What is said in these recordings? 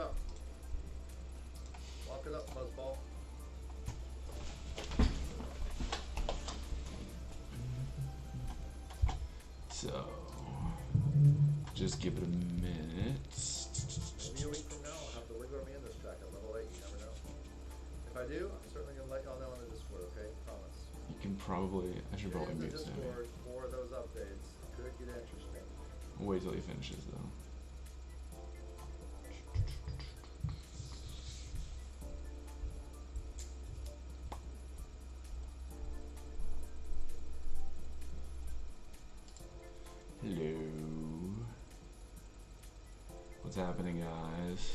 up. Walk it up, Buzzball. So, just give it a minute. Maybe a week from now, I'll have the Wiggler me in this track at level 8. You never know. If I do, I'm certainly going to let y'all know in the Discord, okay? Promise. You can probably, I should probably In the mute Sammy. Discord for those updates. Could get interesting. Wait till he finishes though. Hello. What's happening, guys?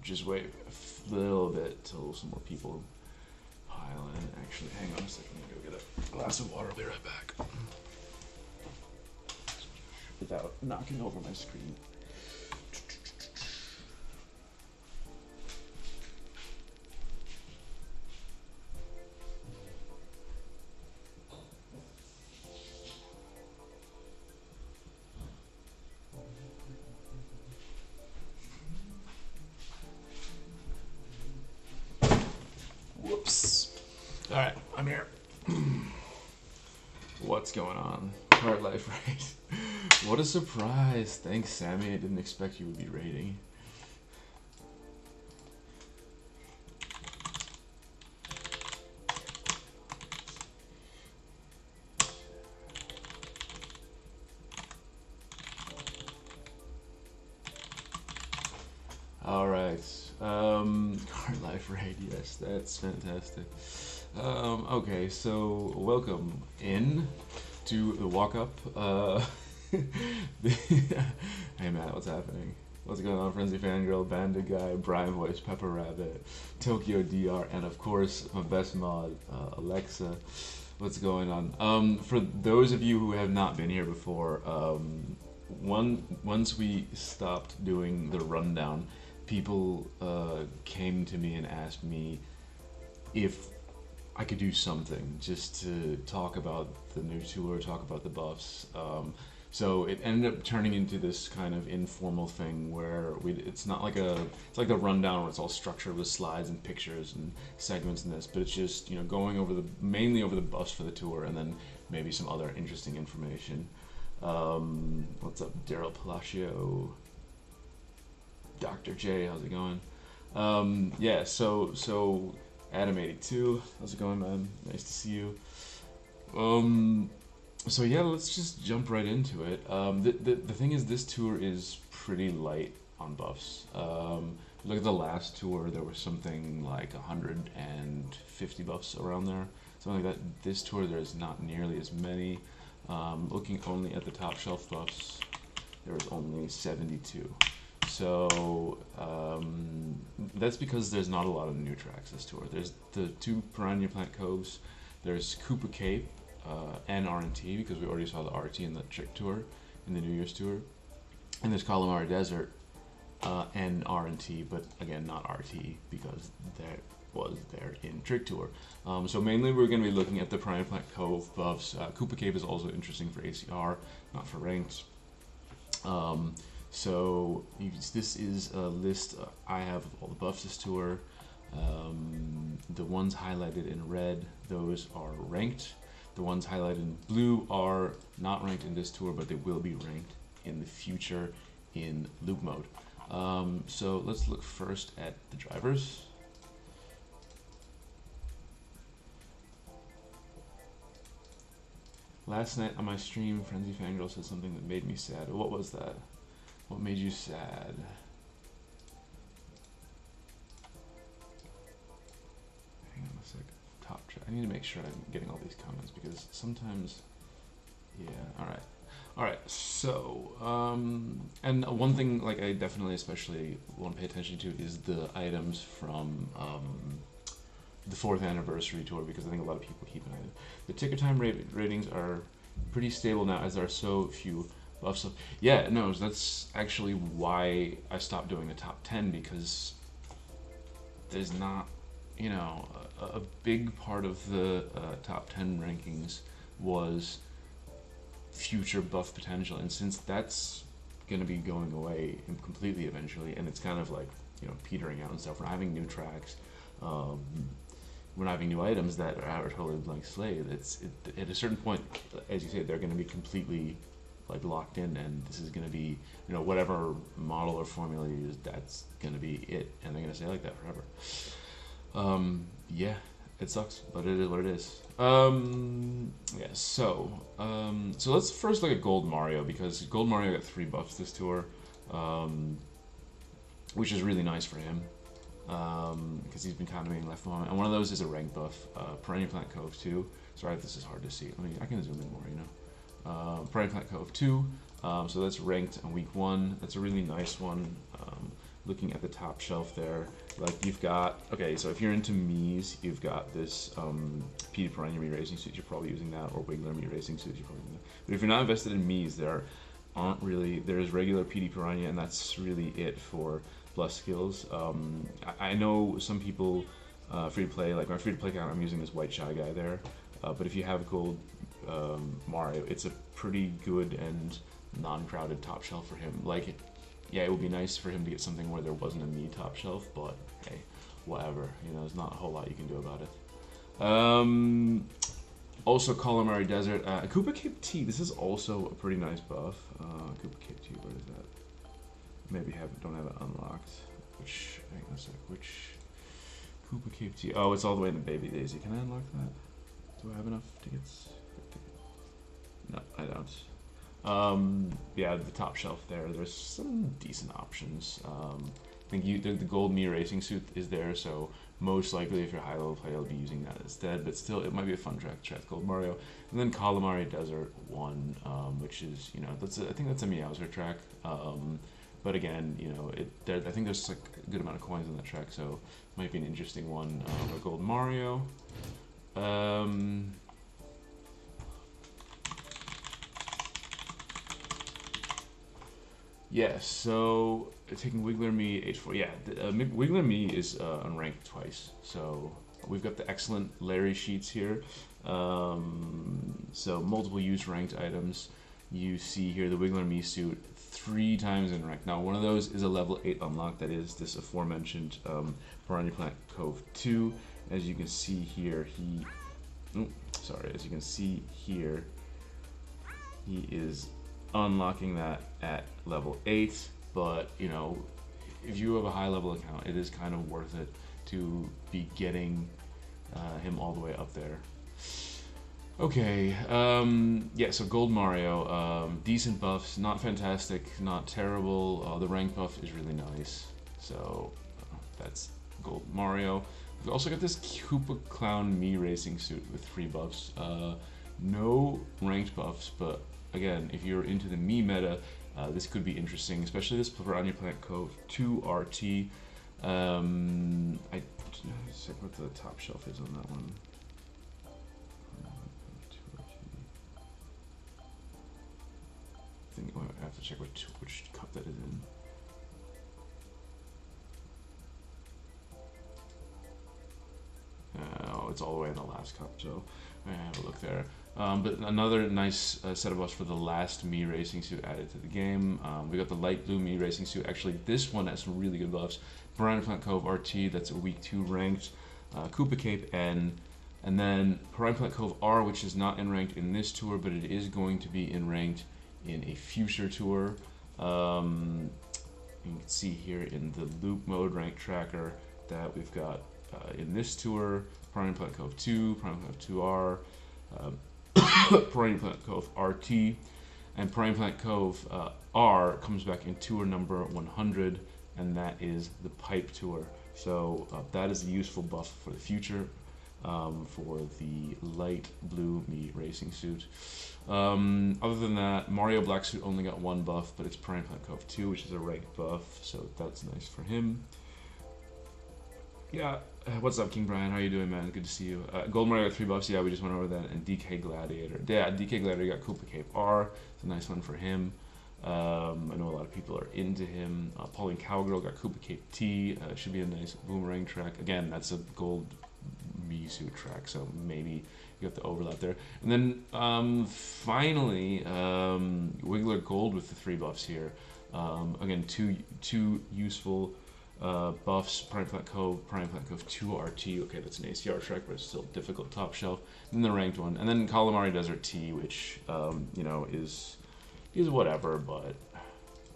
Just wait a little bit till some more people pile in. Actually, hang on a second. Let me go get a glass of water. I'll be right back. Without knocking over my screen. Whoops. All right, I'm here. What's going on? Hard life raid. What a surprise. Thanks, Sammy. I didn't expect you would be raiding. All right. Hard life raid. Yes, that's fantastic. Okay, so welcome in to the Walkup. Hey Matt, what's happening? What's going on, Frenzy Fangirl, Bandit Guy, Brian Voice, Pepper Rabbit, Tokyo DR, and of course my best mod, Alexa. What's going on? For those of you who have not been here before, once we stopped doing the rundown, people came to me and asked me if I could do something just to talk about the new tour, talk about the buffs. So it ended up turning into this kind of informal thing where it's not like it's like the rundown where it's all structured with slides and pictures and segments and this, but it's just, you know, going over mainly over the buffs for the tour and then maybe some other interesting information. What's up, Daryl Palacio? Dr. J, how's it going? Yeah, so Adam82, how's it going, man? Nice to see you. So yeah, let's just jump right into it. The thing is, this tour is pretty light on buffs. Look at the last tour, there was something like 150 buffs around there, something like that. This tour, there's not nearly as many. Looking only at the top shelf buffs, there was only 72. So that's because there's not a lot of new tracks this tour. There's the 2 Piranha Plant Coves, there's Koopa Cape, and RNT, because we already saw the RT in the Trick Tour, in the New Year's Tour. And there's Calamari Desert, and RNT, but again, not RT, because that was there in Trick Tour. So mainly we're going to be looking at the Piranha Plant Cove buffs. Koopa Cape is also interesting for ACR, not for ranked. So this is a list I have of all the buffs this tour. The ones highlighted in red, those are ranked. The ones highlighted in blue are not ranked in this tour, but they will be ranked in the future in loop mode. So let's look first at the drivers. Last night on my stream, Frenzy Fangirl said something that made me sad. What was that? What made you sad? Hang on a sec. Top track. I need to make sure I'm getting all these comments because sometimes, yeah. All right. So, and one thing like I definitely especially want to pay attention to is the items from the 4th anniversary tour, because I think a lot of people keep an eye on it. The ticker time ratings are pretty stable now, as there are so few buffs. Yeah, no, that's actually why I stopped doing the top 10, because there's not, you know, a big part of the top 10 rankings was future buff potential, and since that's going to be going away completely eventually, and it's kind of like, you know, petering out and stuff, we're not having new tracks, we're not having new items that are totally blank slate. At a certain point, as you say, they're going to be completely like locked in, and this is going to be, you know, whatever model or formula you use, that's going to be it, and they're going to stay like that forever. Yeah, it sucks, but it is what it is. Yeah, so let's first look at Gold Mario, because Gold Mario got 3 buffs this tour, which is really nice for him, because he's been kind of being left behind. And one of those is a rank buff, Perennial Plant Cove 2. Sorry if this is hard to see. I can zoom in more, you know. Perennial Plant Cove 2, so that's ranked on week 1. That's a really nice one. Looking at the top shelf there, like you've got, okay, so if you're into Mii's, you've got this PD Piranha Mii Racing Suit, you're probably using that, or Wiggler Mii Racing Suit, you're probably using that. But if you're not invested in Mii's, there's regular PD Piranha, and that's really it for plus skills. I know some people free to play, like my free to play account, I'm using this White Shy Guy there, but if you have Gold Mario, it's a pretty good and non-crowded top shelf for him. Like, yeah, it would be nice for him to get something where there wasn't a Mii top shelf, but hey, whatever. You know, there's not a whole lot you can do about it. Also, Calamari Desert. Koopa Cape T. This is also a pretty nice buff. Koopa Cape T. Where is that? Maybe don't have it unlocked. Which? Hang on a sec. Which? Koopa Cape T. Oh, it's all the way in the Baby Daisy. Can I unlock that? Do I have enough tickets? No, I don't. Yeah, the top shelf there's some decent options. I think the Gold Mii Racing Suit is there, so most likely if you're a high level player, you'll be using that instead, but still it might be a fun track to try with Gold Mario. And then Calamari Desert 1, which is, you know, I think that's a Meowser track, but again, you know, I think there's like a good amount of coins on that track, so it might be an interesting one for Gold Mario. Yeah, so taking Wiggler Mii H4. Yeah, Wiggler Mii is unranked twice. So we've got the excellent Larry sheets here. So multiple use ranked items. You see here the Wiggler Mii suit 3 times in rank. Now one of those is a level 8 unlock. That is this aforementioned Piranha Plant Cove 2. As you can see here, as you can see here, he is unlocking that at level 8, but you know, if you have a high level account, it is kind of worth it to be getting him all the way up there. Okay, yeah, so Gold Mario, decent buffs, not fantastic, not terrible. The rank buff is really nice, so that's Gold Mario. We've also got this Koopa Clown Mii Racing Suit with 3 buffs. No ranked buffs, but again, if you're into the Mii meta, this could be interesting, especially this Piranha Plant Cove 2 RT. I check what the top shelf is on that one. I think I have to check which cup that is in. Oh, it's all the way in the last cup, so I have a look there. But another nice set of buffs for the last Mii Racing Suit added to the game. We got the light blue Mii Racing Suit. Actually, this one has some really good buffs. Piranha Plant Cove RT, that's a week 2 ranked. Koopa Cape N. And then Piranha Plant Cove R, which is not in ranked in this tour, but it is going to be in ranked in a future tour. You can see here in the loop mode rank tracker that we've got in this tour, Piranha Plant Cove 2, Piranha Plant 2R, Piranha Plant Cove RT, and Piranha Plant Cove R comes back in tour number 100, and that is the pipe tour. So that is a useful buff for the future for the light blue Mii Racing Suit. Other than that, Mario Black Suit only got 1 buff, but it's Piranha Plant Cove 2, which is a ranked buff, so that's nice for him. Yeah, what's up, King Brian? How you doing, man? Good to see you. Gold Mario got 3 buffs. Yeah, we just went over that. And DK Gladiator. Yeah, DK Gladiator got Koopa Cape R. It's a nice one for him. I know a lot of people are into him. Pauline Cowgirl got Koopa Cape T. Should be a nice boomerang track. Again, that's a Gold V-suit track, so maybe you got the overlap there. And then finally, Wiggler Gold with the 3 buffs here. Again, two useful buffs, Prime Plant Cove 2 RT. Okay, that's an ACR track, but it's still difficult top shelf. And then the ranked one, and then Calamari Desert T, which you know, is whatever, but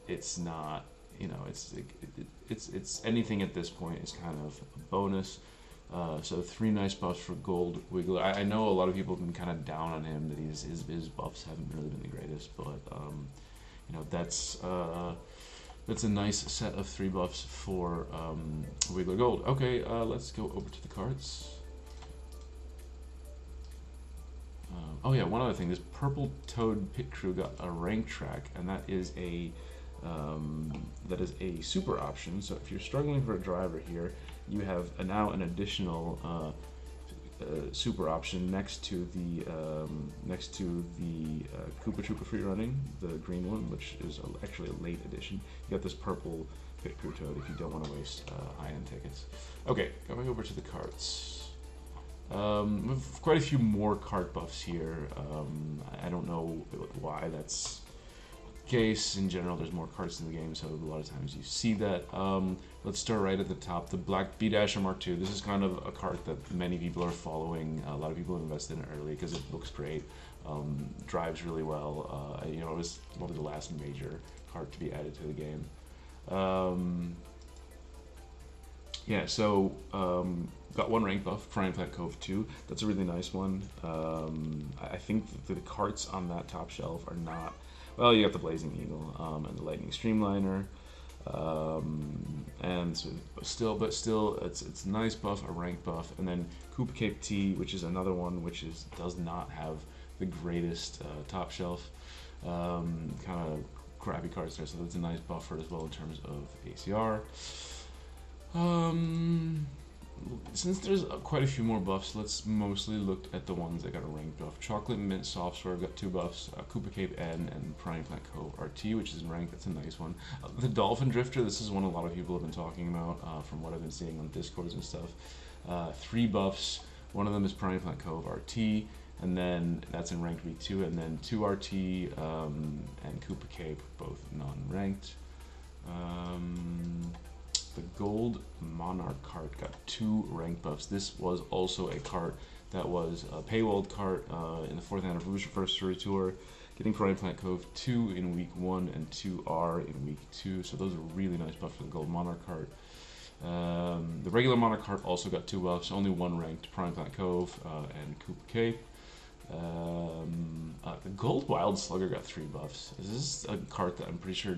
it's not, you know, it's anything at this point is kind of a bonus. So 3 nice buffs for Gold Wiggler. I know a lot of people have been kind of down on him, that his buffs haven't really been the greatest, but you know, that's a nice set of 3 buffs for Wiggler Gold. Okay, let's go over to the cards. Oh yeah, one other thing. This Purple Toad Pit Crew got a rank track, and that is a super option. So if you're struggling for a driver here, you have now an additional super option next to the Koopa Troopa free running, the green one, which is actually a late edition. You got this purple Pit Crew Toad if you don't want to waste high-end tickets. Okay, going over to the carts. We have quite a few more cart buffs here. I don't know why that's the case. In general, there's more carts in the game, so a lot of times you see that. Let's start right at the top. The Black B-Dasher Mark II. This is kind of a cart that many people are following. A lot of people invested in it early because it looks great, drives really well. You know, it was one of the last major cart to be added to the game. Yeah, so got 1 rank buff, Prime Plant Cove 2. That's a really nice one. I think the carts on that top shelf are not. Well, you got the Blazing Eagle and the Lightning Streamliner, and so still, it's a nice buff, a rank buff, and then Koopa Cape T, which is another one which does not have the greatest top shelf, kind of crappy cards there. So that's a nice buffer as well in terms of ACR. Since there's quite a few more buffs, let's mostly look at the ones that got a rank buff. Chocolate Mint Soft Sword got 2 buffs, Koopa Cape N, and Prime Plant Cove RT, which is in rank. That's a nice one. The Dolphin Drifter, this is one a lot of people have been talking about from what I've been seeing on Discords and stuff. 3 buffs, one of them is Prime Plant Cove RT, and then that's in ranked week 2, and then 2 RT and Koopa Cape, both non-ranked. The Gold Monarch cart got 2 rank buffs. This was also a cart that was a paywalled cart in the 4th anniversary tour, getting Prime Plant Cove 2 in week 1 and 2R in week 2. So those are really nice buffs for the Gold Monarch cart. The regular Monarch cart also got 2 buffs, only 1 ranked, Prime Plant Cove and Koopa Cape. The Gold Wild Slugger got 3 buffs. This is a cart that I'm pretty sure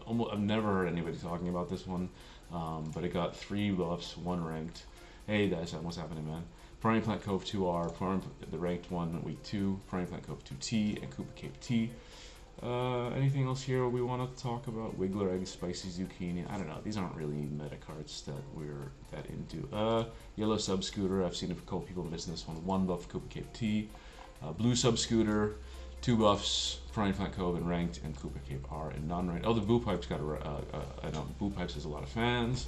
I've never heard anybody talking about this one, but it got 3 buffs, 1 ranked. Hey guys, what's happening, man? Prime Plant Cove 2R, the ranked one, week 2, Prime Plant Cove 2T, and Koopa Cape T. Anything else here we want to talk about? Wiggler Egg, Spicy Zucchini. I don't know. These aren't really meta carts that we're that into. Yellow Sub Scooter. I've seen a couple people missing this one. 1 buff, Koopa Cape T. Blue Sub Scooter. 2 buffs, Prime Plant Cove in ranked, and Koopa Cape R in non-ranked. Oh, the Boo Pipes got I know Boo Pipes has a lot of fans.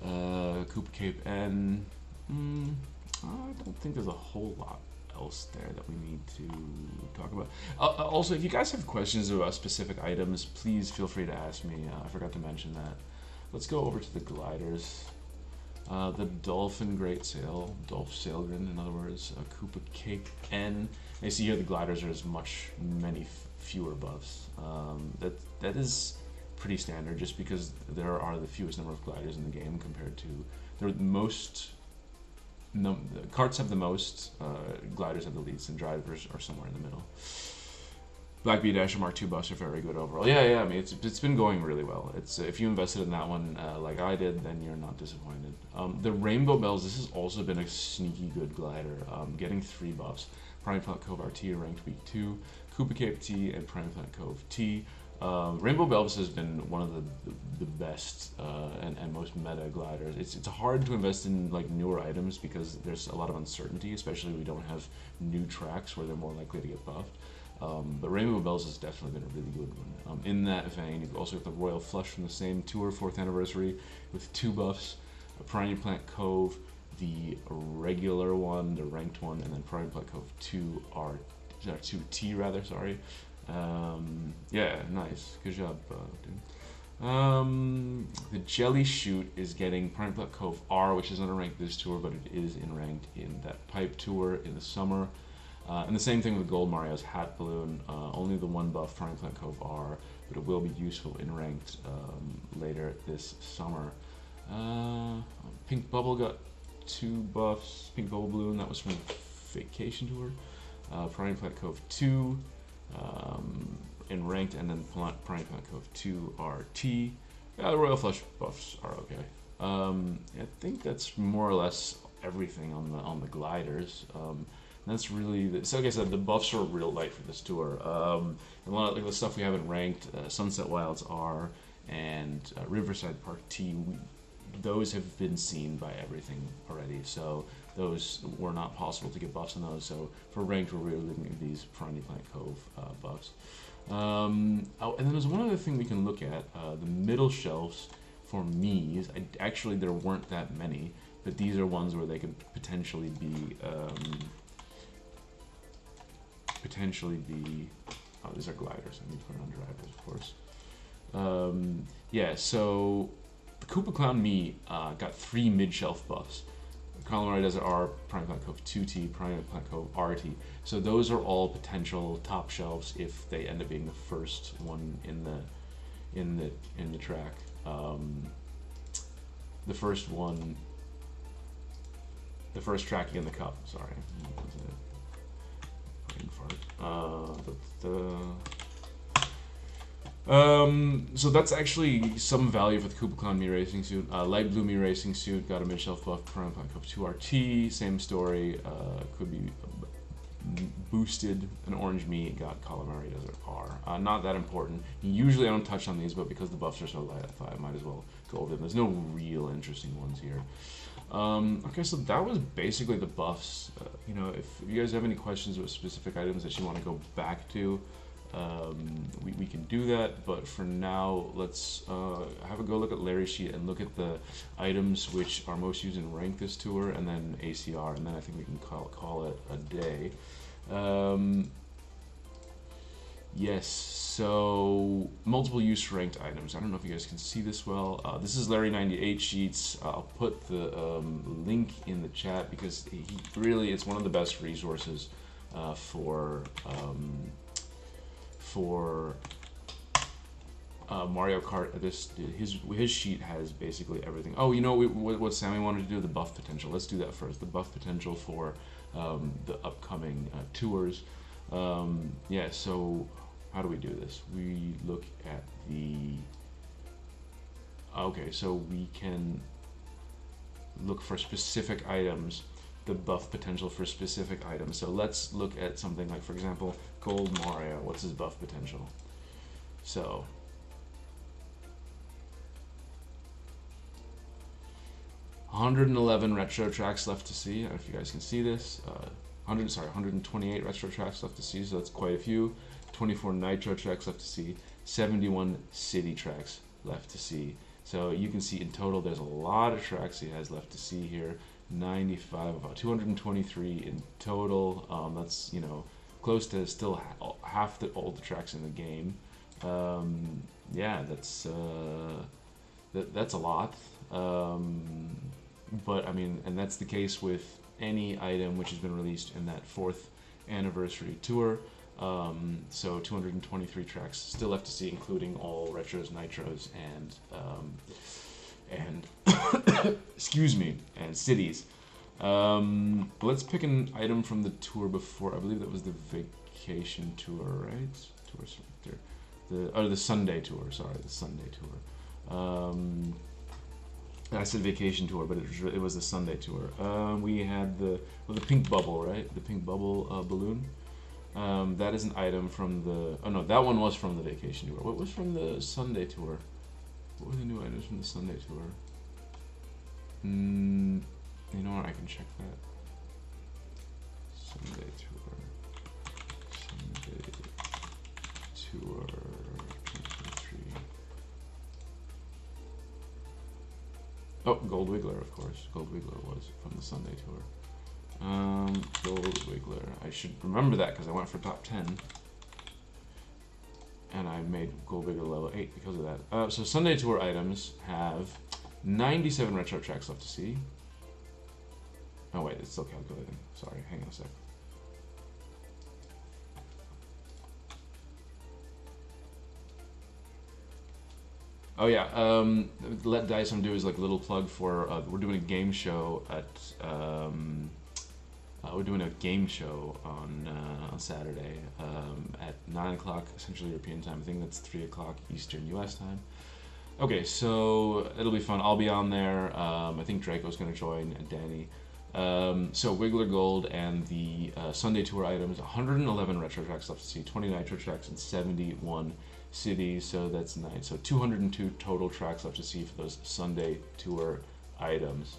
Koopa Cape N. I don't think there's a whole lot else there that we need to talk about. Also, if you guys have questions about specific items, please feel free to ask me. I forgot to mention that. Let's go over to the gliders. The Dolphin Great Sail, Dolph Sailgren, in other words, Koopa Cape N. I see here the gliders are many fewer buffs. That is pretty standard, just because there are the fewest number of gliders in the game compared to the carts have the most, gliders have the least, and drivers are somewhere in the middle. Black B-Dasher Mark II buffs are very good overall. Yeah, I mean, it's been going really well. It's if you invested in that one like I did, then you're not disappointed. The Rainbow Bells, this has also been a sneaky good glider, getting 3 buffs. Prime Plant Cove RT ranked week 2, Koopa Cape T, and Prime Plant Cove T. Rainbow Bells has been one of the best and most meta gliders. It's hard to invest in like newer items because there's a lot of uncertainty, especially if we don't have new tracks where they're more likely to get buffed. But Rainbow Bells has definitely been a really good one. In that vein, you've also got the Royal Flush from the same tour, 4th anniversary, with 2 buffs, a Prime Plant Cove, the regular one, the ranked one, and then Prime Black Cove 2R, 2T rather, sorry. Yeah, nice. Good job, dude. The Jelly Shoot is getting Prime Black Cove R, which is not a ranked this tour, but it is in ranked in that Pipe Tour in the summer. And the same thing with Gold Mario's Hat Balloon. Only the one buff, Prime Black Cove R, but it will be useful in ranked later this summer. Pink Bubble got 2 buffs. Pink Bubble Balloon, that was from Vacation Tour. Prime Black Cove 2 in ranked, and then Prime Black Cove 2 RT. Yeah, the Royal Flush buffs are okay. I think that's more or less everything on the gliders. That's really so. Like I said, the buffs are real light for this tour. A lot of like, the stuff we haven't ranked, Sunset Wilds R and Riverside Park T. Those have been seen by everything already, so those were not possible to get buffs on those. So for ranked, we're really looking at these Friendly Planet Cove buffs. Oh, and then there's one other thing we can look at: the middle shelves for Mii's. Actually, there weren't that many, but these are ones where they could potentially be. Oh, these are gliders. I need to put it on drivers, of course. Yeah, so the Koopa Clown Mii got 3 mid-shelf buffs. Calamari Desert R, Prime Planet Cove 2T, Prime Planet Cove RT. So those are all potential top shelves if they end up being the first one in the track. The first tracking in the cup. Sorry. So that's actually some value for the Koopa Clown Mii Racing Suit. Light Blue Mii Racing Suit got a mid-shelf buff, Prime Planet Cove 2 RT, same story, could be boosted. An Orange Mii got Calamari Desert R. Not that important. Usually I don't touch on these, but because the buffs are so light, I thought I might as well go over them. There's no real interesting ones here. Okay, so that was basically the buffs. You know, if you guys have any questions with specific items that you want to go back to, we can do that. But for now, let's have a go look at Larry's sheet and look at the items which are most used in rank this tour, and then ACR, and then I think we can call it a day. Yes, so multiple use ranked items. I don't know if you guys can see this well. This is Larry 98 sheets. I'll put the link in the chat because he really, it's one of the best resources for Mario Kart. His sheet has basically everything. Oh, you know what Sammy wanted to do? The buff potential. Let's do that first. The buff potential for the upcoming tours. Yeah, so how do we do this? We look at the... Okay, so we can look for specific items, the buff potential for specific items. So let's look at something like, for example, Gold Mario. What's his buff potential? So... 111 retro tracks left to see. I don't know if you guys can see this. 128 retro tracks left to see, so that's quite a few. 24 nitro tracks left to see. 71 city tracks left to see. So you can see in total there's a lot of tracks he has left to see here. 95, about 223 in total. That's, you know, close to still half all the tracks in the game. Yeah, that's a lot. But I mean, and that's the case with any item which has been released in that 4th anniversary tour. So 223 tracks still left to see, including all retros, nitros, and excuse me, and cities. Let's pick an item from the tour before. I believe that was the vacation tour, right? Tour selector. The Sunday tour. Sorry, the Sunday tour. I said vacation tour, but it was the Sunday tour. We had the pink bubble, right? The pink bubble balloon. That is an item from the... Oh no, that one was from the vacation tour. What was from the Sunday tour? What were the new items from the Sunday tour? You know what? I can check that. Sunday tour. Sunday tour 2023. Oh, Gold Wiggler, of course. Gold Wiggler was from the Sunday tour. Gold Wiggler. I should remember that because I went for top 10. And I made Gold Wiggler level 8 because of that. So Sunday tour items have 97 retro tracks left to see. Oh wait, it's still calculating. Sorry, hang on a sec. Oh yeah, let Dyson do is like a little plug for we're doing a game show at we're doing a game show on Saturday at 9 o'clock Central European time. I think that's 3 o'clock Eastern US time. Okay, so it'll be fun. I'll be on there. I think Draco's going to join and Danny. So Wiggler Gold and the Sunday Tour items, 111 retro tracks left to see, 20 nitro tracks and 71 cities, so that's nice. So 202 total tracks left to see for those Sunday Tour items.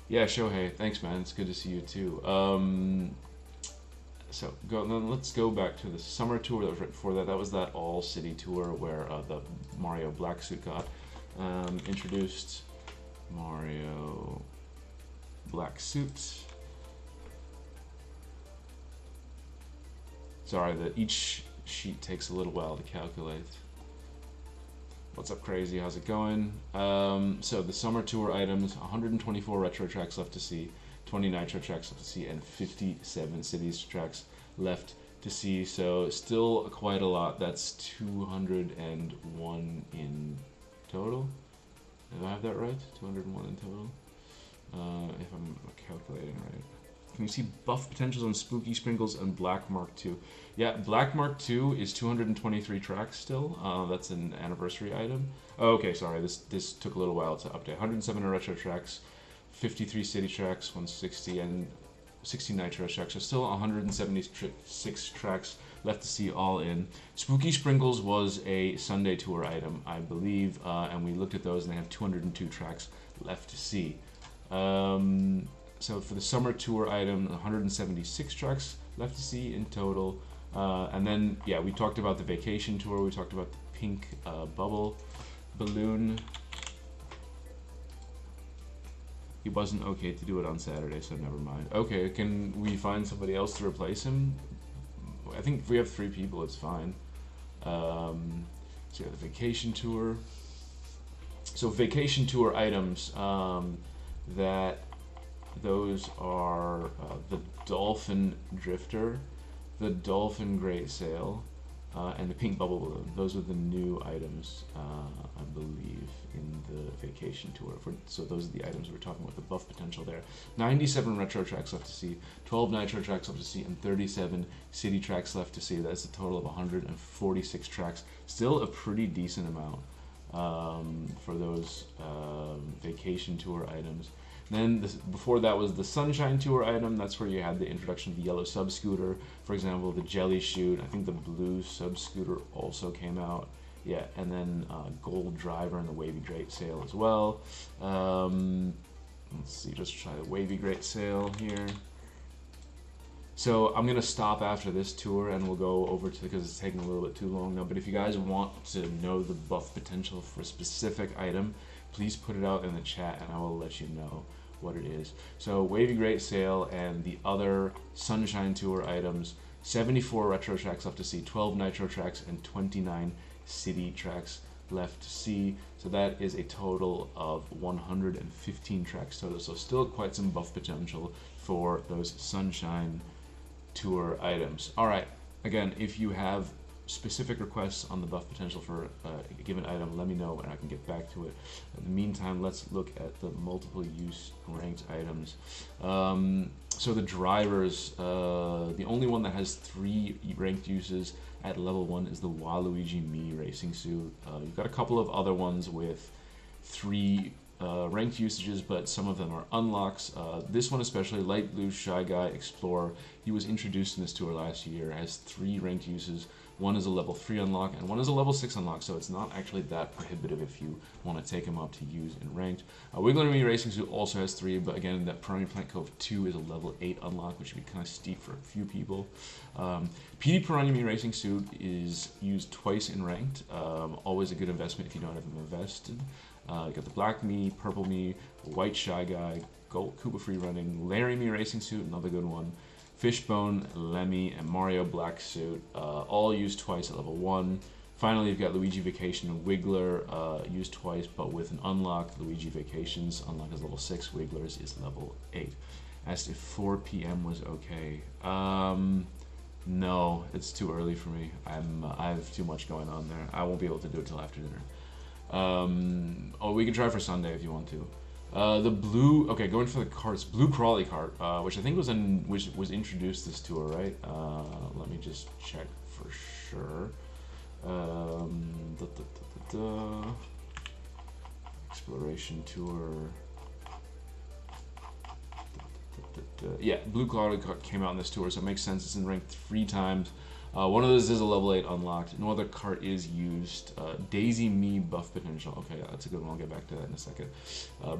Yeah, Shohei, thanks man, it's good to see you too. So then let's go back to the summer tour that was right before that. That was that all city tour where the Mario black suit got introduced. Mario black suit. Sorry, that each sheet takes a little while to calculate. What's up, Crazy? How's it going? So the summer tour items, 124 retro tracks left to see, 20 nitro tracks left to see, and 57 cities tracks left to see. So still quite a lot. That's 201 in total. Did I have that right? 201 in total. If I'm calculating right. Can you see buff potentials on Spooky Sprinkles and Black Mark 2? Yeah, Black Mark 2 is 223 tracks still. That's an anniversary item. Oh, okay, sorry. This took a little while to update. 107 retro tracks, 53 city tracks, 160 and 60 nitro tracks. So still 176 tracks left to see all in. Spooky Sprinkles was a Sunday tour item, I believe, and we looked at those and they have 202 tracks left to see. So for the summer tour item, 176 tracks left to see in total. And then, yeah, we talked about the vacation tour. We talked about the pink bubble balloon. He wasn't okay to do it on Saturday, so never mind. Okay, can we find somebody else to replace him? I think if we have 3 people, it's fine. So yeah, the vacation tour. So vacation tour items, that those are the Dolphin Drifter, the Dolphin Great Sail, and the Pink Bubble Balloon. Those are the new items, I believe, in the vacation tour. So those are the items we're talking about, the buff potential there. 97 retro tracks left to see, 12 nitro tracks left to see, and 37 city tracks left to see. That's a total of 146 tracks. Still a pretty decent amount for those vacation tour items. Then before that was the Sunshine Tour item. That's where you had the introduction of the yellow sub scooter, for example, the Jelly Chute. I think the blue sub scooter also came out. Yeah, and then Gold Driver and the Wavy Great Sail as well. Let's see, just try the Wavy Great Sail here. So I'm gonna stop after this tour and we'll go over to, because it's taking a little bit too long now. But if you guys want to know the buff potential for a specific item, please put it out in the chat and I will let you know what it is. So Wavy Great Sail and the other Sunshine Tour items, 74 retro tracks left to see, 12 nitro tracks, and 29 city tracks left to see. So that is a total of 115 tracks total. So still quite some buff potential for those Sunshine Tour items. All right, again, if you have specific requests on the buff potential for a given item, let me know and I can get back to it. In the meantime, let's look at the multiple use ranked items. So the drivers, the only one that has 3 ranked uses at level 1 is the Waluigi Mii racing suit. You've got a couple of other ones with 3 ranked usages, but some of them are unlocks. This one especially, Light Blue Shy Guy Explorer, he was introduced in this tour last year, has 3 ranked uses. One is a level 3 unlock and one is a level 6 unlock, so it's not actually that prohibitive if you want to take them up to use in ranked. Wiggler Mii Racing Suit also has 3, but again, that Piranha Plant Cove 2 is a level 8 unlock, which would be kind of steep for a few people. PD Piranha Mii Racing Suit is used twice in ranked, always a good investment if you don't have them invested. You got the Black Me, Purple Me, White Shy Guy, Gold Koopa Free Running, Larry Me Racing Suit, another good one, Fishbone, Lemmy, and Mario Black Suit, all used twice at level 1. Finally, you've got Luigi Vacation and Wiggler, used twice, but with an unlock. Luigi Vacations, unlock is level 6, Wiggler's is level 8. Asked if 4 p.m. was okay. No, it's too early for me. I have too much going on there. I won't be able to do it till after dinner. Oh, we can try for Sunday if you want to. The blue, okay, going for the carts. Blue Crawley cart, which I think was introduced this tour, right? Let me just check for sure. Exploration tour. Yeah, Blue Crawley cart came out in this tour, so it makes sense. It's in rank 3 times. One of those is a level 8 unlocked. No other cart is used. Daisy Me buff potential. Okay, that's a good one. I'll get back to that in a second.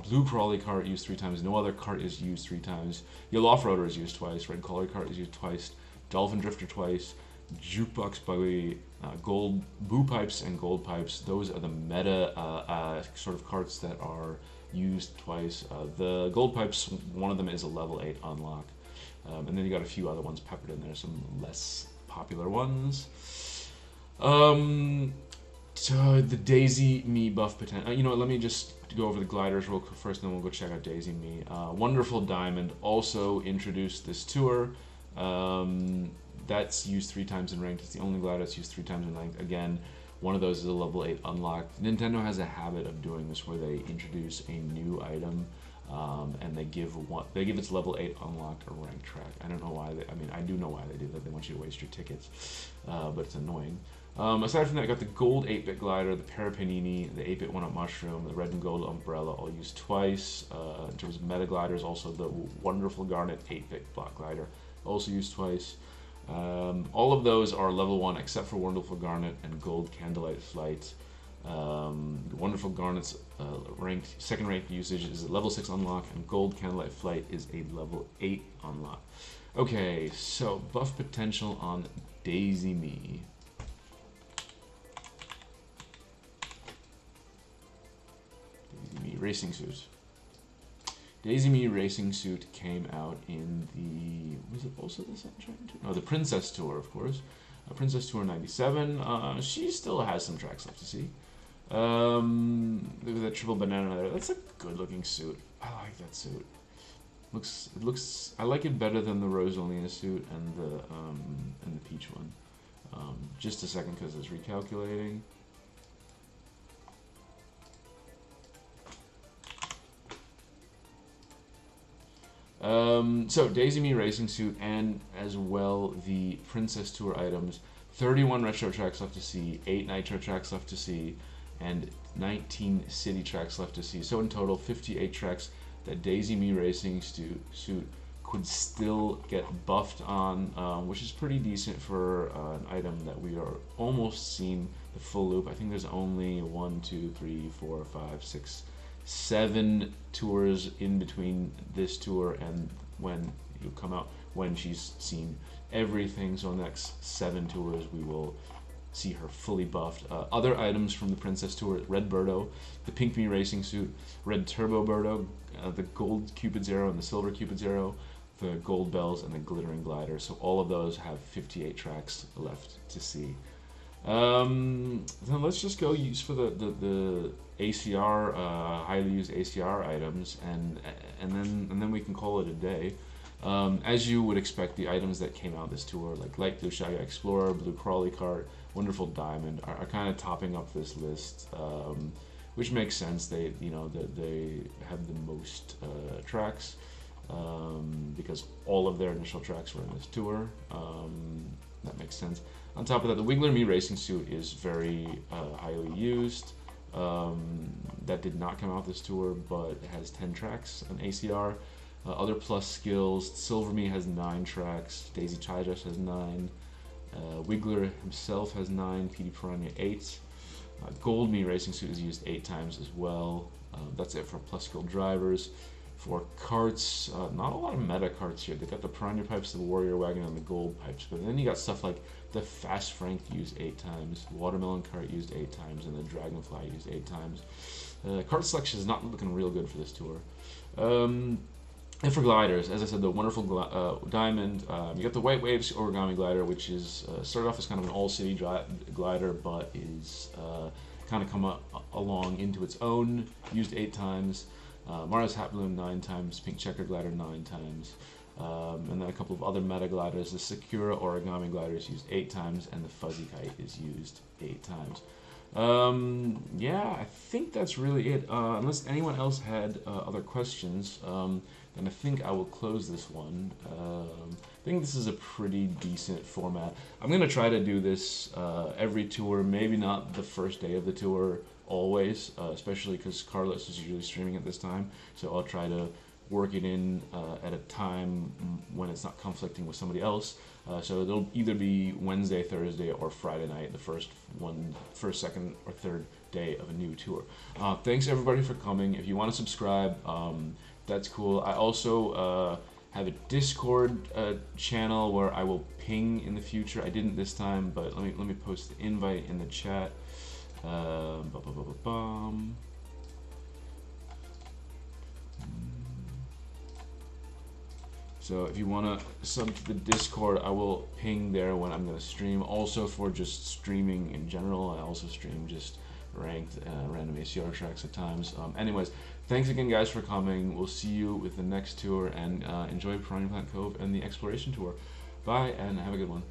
Blue Crawley cart used 3 times. No other cart is used 3 times. Yellow Off-Roader is used twice. Red Crawley cart is used twice. Dolphin Drifter twice. Jukebox Buggy, Gold Boo Pipes and Gold Pipes. Those are the meta sort of carts that are used twice. The Gold Pipes, one of them is a level 8 unlock. And then you got a few other ones peppered in there, some less popular ones. The Daisy Me buff potential. You know what, let me just go over the gliders real quick first, and then we'll go check out Daisy Me. Wonderful Diamond also introduced this tour. That's used 3 times in ranked. It's the only glider that's used 3 times in ranked. Again, one of those is a level 8 unlock. Nintendo has a habit of doing this where they introduce a new item and they give its level 8 unlock a rank track. I don't know why. I do know why they do that. They want you to waste your tickets, but it's annoying. Aside from that, I got the gold 8-bit glider, the Parapanini, the 8-bit 1-up mushroom, the red and gold umbrella, all used twice. In terms of meta gliders, also the wonderful garnet 8-bit block glider, also used twice. All of those are level 1 except for Wonderful Garnet and Gold Candlelight Flight. Wonderful Garnet's second ranked usage is a level 6 unlock, and Gold Candlelight Flight is a level 8 unlock. Okay, so buff potential on Daisy Me. Daisy Me Racing Suit. Daisy Me Racing Suit came out in the, was it also the Sunshine Tour? No, the Princess Tour, of course. Princess Tour 97. She still has some tracks left to see. Look at that triple banana there. That's a good looking suit. I like that suit. It looks. I like it better than the Rosalina suit and the Peach one. Just a second, because it's recalculating. So Daisy Me Racing Suit, and as well the Princess Tour items. 31 retro tracks left to see, 8 nitro tracks left to see, and 19 city tracks left to see. So in total, 58 tracks that Daisy Me Racing Suit could still get buffed on, which is pretty decent for an item that we are almost seeing the full loop. I think there's only 1, 2, 3, 4, 5, 6, 7 tours in between this tour and when you come out, when she's seen everything. So in the next 7 tours we will see her fully buffed. Other items from the Princess Tour: Red Birdo, the Pink Me Racing Suit, Red Turbo Birdo, the Gold Cupid Zero and the Silver Cupid Zero, the Gold Bells, and the Glittering Glider. So all of those have 58 tracks left to see. Then let's just go use for the ACR, highly used ACR items, and then we can call it a day. As you would expect, the items that came out this tour, like Light Blue Shy Guy Explorer, Blue Crawley Cart, Wonderful Diamond, are kind of topping up this list, which makes sense. They have the most tracks, because all of their initial tracks were in this tour. That makes sense. On top of that, the Wiggler Me Racing Suit is very highly used. That did not come out this tour, but it has 10 tracks on ACR. Other plus skills: Silver Me has 9 tracks, Daisy Chaijash has 9, Wiggler himself has 9, PD Piranha 8. Gold Me Racing Suit is used 8 times as well. That's it for plus skill drivers. For carts, not a lot of meta carts here. They got the Piranha Pipes, the Warrior Wagon, and the Gold Pipes. But then you got stuff like the Fast Frank used 8 times, Watermelon Cart used 8 times, and the Dragonfly used 8 times. Card selection is not looking real good for this tour. And for gliders, as I said, the wonderful Diamond. You got the White Waves origami glider, which is started off as kind of an all-city glider, but is kind of come along into its own. Used 8 times. Mario's Hat Balloon 9 times. Pink Checker glider 9 times. And then a couple of other meta gliders. The Sakura origami glider is used 8 times, and the Fuzzy Kite is used 8 times. Yeah, I think that's really it. Unless anyone else had other questions, then I think I will close this one. I think this is a pretty decent format. I'm going to try to do this every tour, maybe not the first day of the tour always, especially because Carlos is usually streaming at this time, so I'll try to work it in at a time when it's not conflicting with somebody else. So it'll either be Wednesday, Thursday, or Friday night, the first, second, or third day of a new tour. Thanks everybody for coming. If you want to subscribe, that's cool. I also have a Discord channel where I will ping in the future. I didn't this time, but let me post the invite in the chat. So if you want to sub to the Discord, I will ping there when I'm going to stream. Also for just streaming in general, I also stream just ranked random ACR tracks at times. Anyways, thanks again guys for coming. We'll see you with the next tour, and enjoy Piranha Plant Cove and the Exploration Tour. Bye, and have a good one.